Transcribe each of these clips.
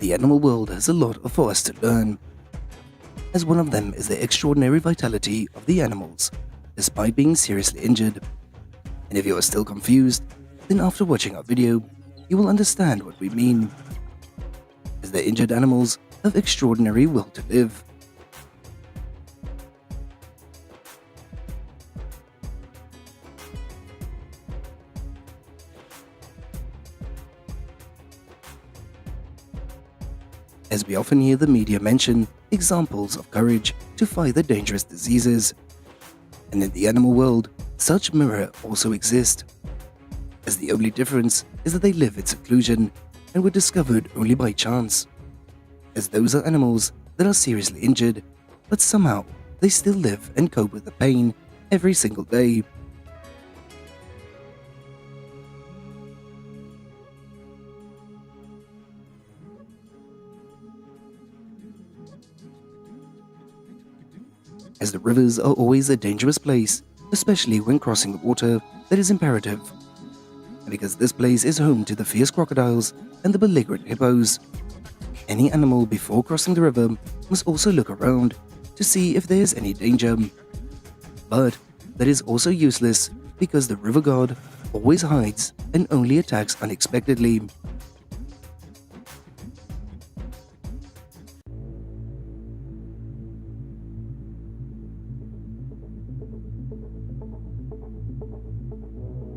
The animal world has a lot for us to learn, as one of them is the extraordinary vitality of the animals, despite being seriously injured. And if you are still confused, then after watching our video, you will understand what we mean, as the injured animals have extraordinary will to live. As we often hear the media mention examples of courage to fight the dangerous diseases. And in the animal world, such mirror also exist, as the only difference is that they live in seclusion and were discovered only by chance, as those are animals that are seriously injured, but somehow they still live and cope with the pain every single day. As the rivers are always a dangerous place, especially when crossing the water that is imperative. And because this place is home to the fierce crocodiles and the belligerent hippos, any animal before crossing the river must also look around to see if there is any danger. But that is also useless because the river god always hides and only attacks unexpectedly.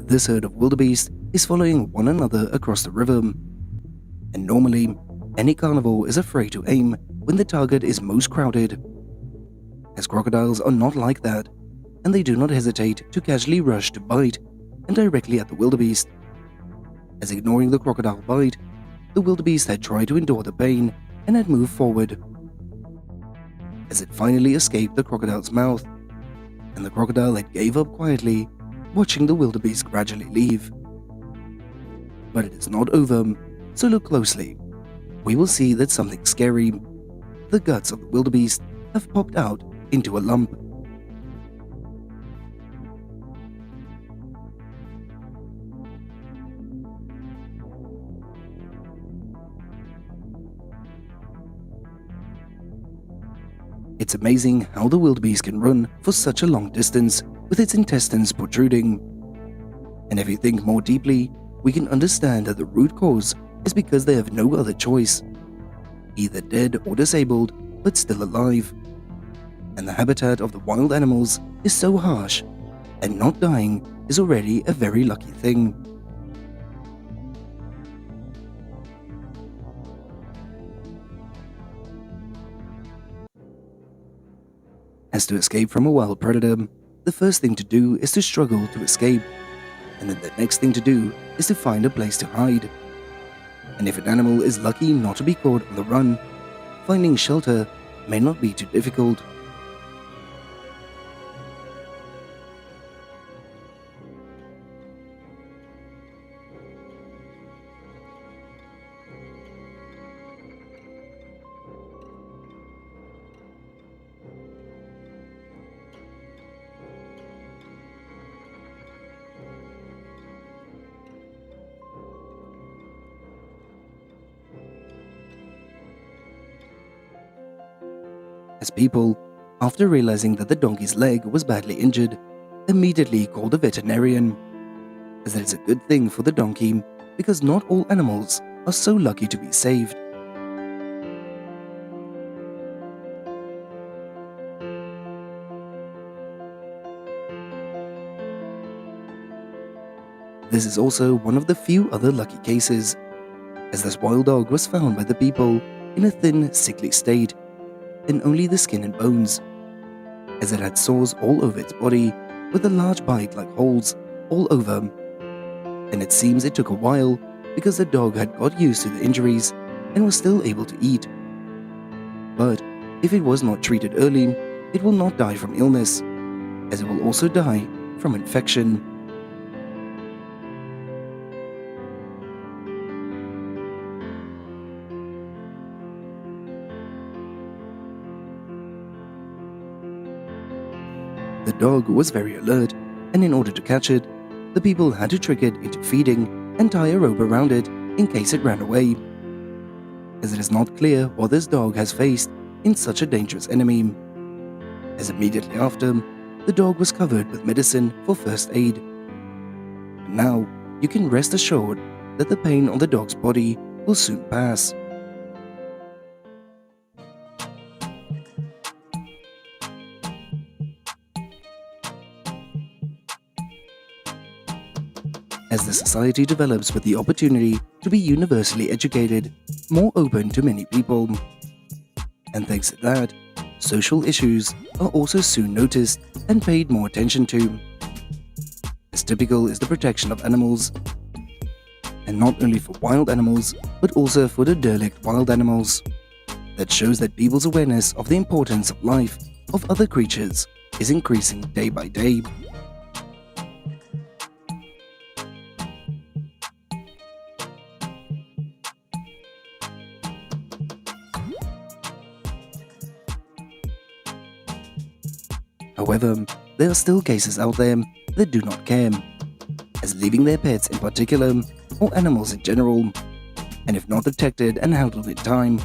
This herd of wildebeest is following one another across the river, and normally, any carnivore is afraid to aim when the target is most crowded. As crocodiles are not like that, and they do not hesitate to casually rush to bite and directly at the wildebeest. As ignoring the crocodile bite, the wildebeest had tried to endure the pain and had moved forward. As it finally escaped the crocodile's mouth, and the crocodile had gave up quietly, watching the wildebeest gradually leave. But it is not over, so look closely. We will see that something scary. The guts of the wildebeest have popped out into a lump. It's amazing how the wildebeest can run for such a long distance with its intestines protruding. And if you think more deeply, we can understand that the root cause is because they have no other choice, either dead or disabled, but still alive. And the habitat of the wild animals is so harsh, and not dying is already a very lucky thing. As to escape from a wild predator, the first thing to do is to struggle to escape, and then the next thing to do is to find a place to hide. And if an animal is lucky not to be caught on the run, finding shelter may not be too difficult. As people, after realizing that the donkey's leg was badly injured, immediately called a veterinarian, as that is a good thing for the donkey because not all animals are so lucky to be saved. This is also one of the few other lucky cases, as this wild dog was found by the people in a thin, sickly state, and only the skin and bones, as it had sores all over its body with a large bite-like holes all over. And it seems it took a while because the dog had got used to the injuries and was still able to eat. But if it was not treated early, it will not die from illness, as it will also die from infection. The dog was very alert, and in order to catch it, the people had to trick it into feeding and tie a rope around it in case it ran away. as it is not clear what this dog has faced in such a dangerous enemy, as immediately after, the dog was covered with medicine for first aid. And now, you can rest assured that the pain on the dog's body will soon pass. As the society develops with the opportunity to be universally educated, more open to many people, and thanks to that, social issues are also soon noticed and paid more attention to. As typical is the protection of animals, and not only for wild animals, but also for the derelict wild animals. That shows that people's awareness of the importance of life of other creatures is increasing day by day. However, there are still cases out there that do not care, as leaving their pets in particular, or animals in general, and if not detected and handled in time,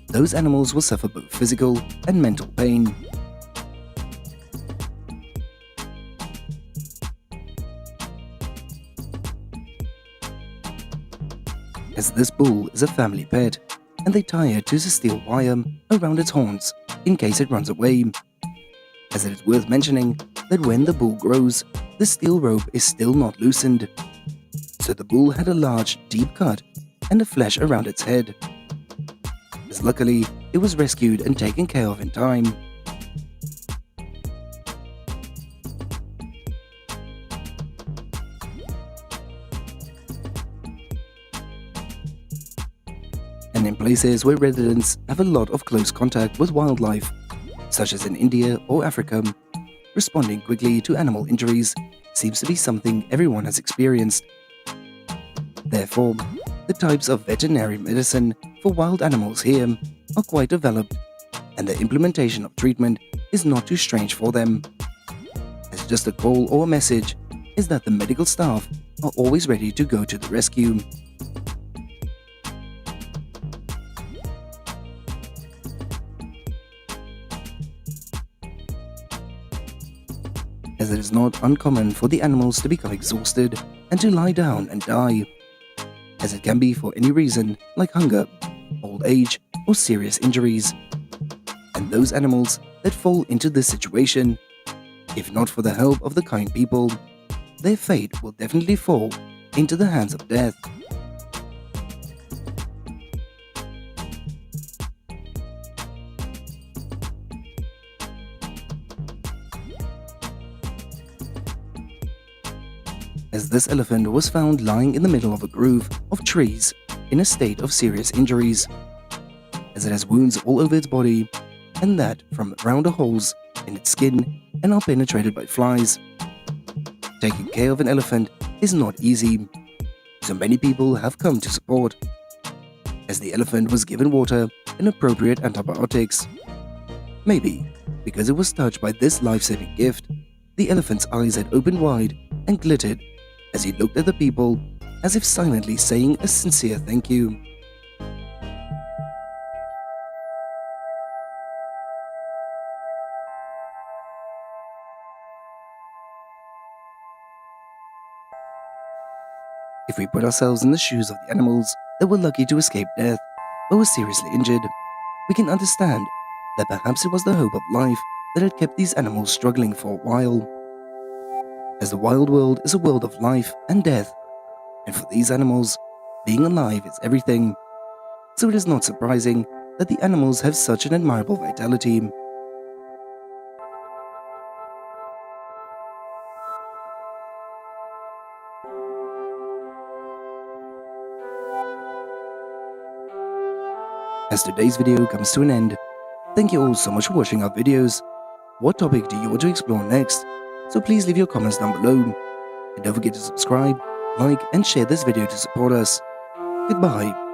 those animals will suffer both physical and mental pain. As this bull is a family pet, and they tie it to a steel wire around its horns in case it runs away. As it is worth mentioning that when the bull grows, the steel rope is still not loosened. So the bull had a large, deep cut and a flesh around its head. As luckily, it was rescued and taken care of in time. And in places where residents have a lot of close contact with wildlife, such as in India or Africa, responding quickly to animal injuries seems to be something everyone has experienced. Therefore, the types of veterinary medicine for wild animals here are quite developed, and the implementation of treatment is not too strange for them. As just a call or a message is that the medical staff are always ready to go to the rescue. As it is not uncommon for the animals to become exhausted and to lie down and die, as it can be for any reason like hunger, old age, or serious injuries. And those animals that fall into this situation, if not for the help of the kind people, their fate will definitely fall into the hands of death. As this elephant was found lying in the middle of a grove of trees in a state of serious injuries, as it has wounds all over its body, and that from rounder holes in its skin and are penetrated by flies. Taking care of an elephant is not easy, so many people have come to support, as the elephant was given water and appropriate antibiotics. Maybe because it was touched by this life-saving gift, the elephant's eyes had opened wide and glittered as he looked at the people, as if silently saying a sincere thank you. If we put ourselves in the shoes of the animals that were lucky to escape death or were seriously injured, we can understand that perhaps it was the hope of life that had kept these animals struggling for a while. As the wild world is a world of life and death, and for these animals, being alive is everything. So it is not surprising that the animals have such an admirable vitality. As today's video comes to an end, thank you all so much for watching our videos. What topic do you want to explore next? So please leave your comments down below. And don't forget to subscribe, like, and share this video to support us. Goodbye.